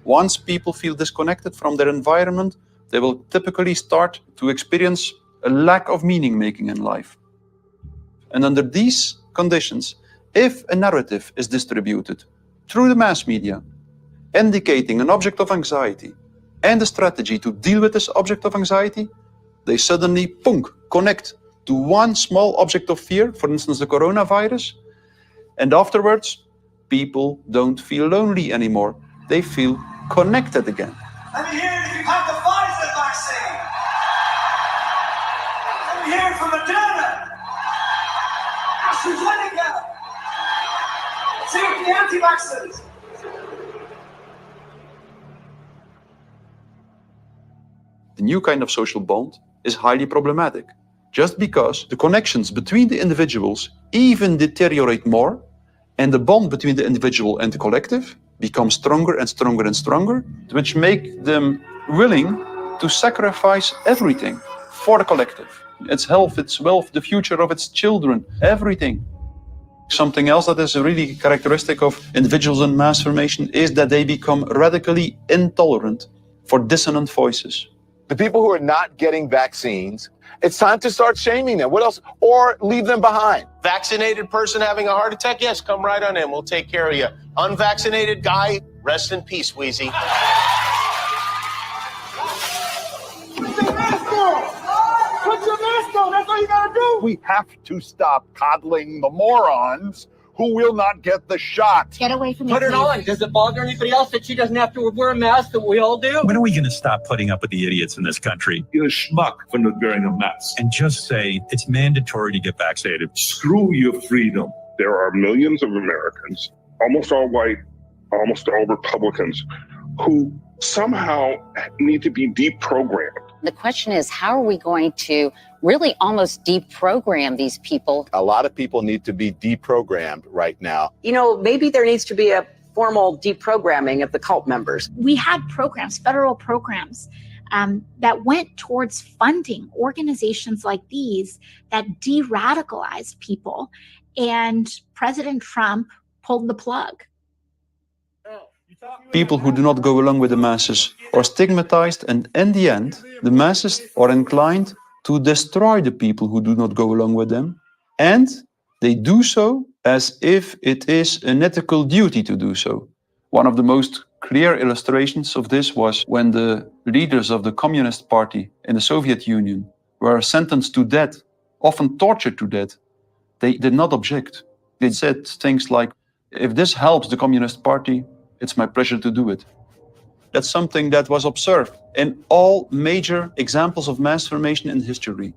Once people feel disconnected from their environment, they will typically start to experience a lack of meaning making in life. And under these conditions, if a narrative is distributed through the mass media, indicating an object of anxiety and a strategy to deal with this object of anxiety, they suddenly connect to one small object of fear, for instance, the coronavirus, and afterwards, people don't feel lonely anymore. They feel connected again. Let me hear it if you have the Pfizer vaccine. Let me hear it from Moderna. AstraZeneca. Let's hear it from the anti-vaxxers. The new kind of social bond is highly problematic, just because the connections between the individuals even deteriorate more, and the bond between the individual and the collective becomes stronger and stronger and stronger, which make them willing to sacrifice everything for the collective. Its health, its wealth, the future of its children, everything. Something else that is really characteristic of individuals in mass formation is that they become radically intolerant for dissonant voices. The people who are not getting vaccines, it's time to start shaming them. What else? Or leave them behind. Vaccinated person having a heart attack? Yes, come right on in. We'll take care of you. Unvaccinated guy? Rest in peace, Wheezy. Put your mask on! Put your mask on! That's all you gotta do! We have to stop coddling the morons who will not get the shot. Get away from me. Put it on. Does it bother anybody else that she doesn't have to wear a mask that we all do? When are we going to stop putting up with the idiots in this country? You're a schmuck for not wearing a mask. And just say it's mandatory to get vaccinated. Screw your freedom. There are millions of Americans, almost all white, almost all Republicans, who somehow need to be deprogrammed. The question is, how are we going to really almost deprogram these people? A lot of people need to be deprogrammed right now. You know, maybe there needs to be a formal deprogramming of the cult members. We had programs, federal programs, that went towards funding organizations like these that de-radicalized people. And President Trump pulled the plug. People who do not go along with the masses are stigmatized, and in the end, the masses are inclined to destroy the people who do not go along with them, and they do so as if it is an ethical duty to do so. One of the most clear illustrations of this was when the leaders of the Communist Party in the Soviet Union were sentenced to death, often tortured to death. They did not object. They said things like, if this helps the Communist Party, it's my pleasure to do it. That's something that was observed in all major examples of mass formation in history.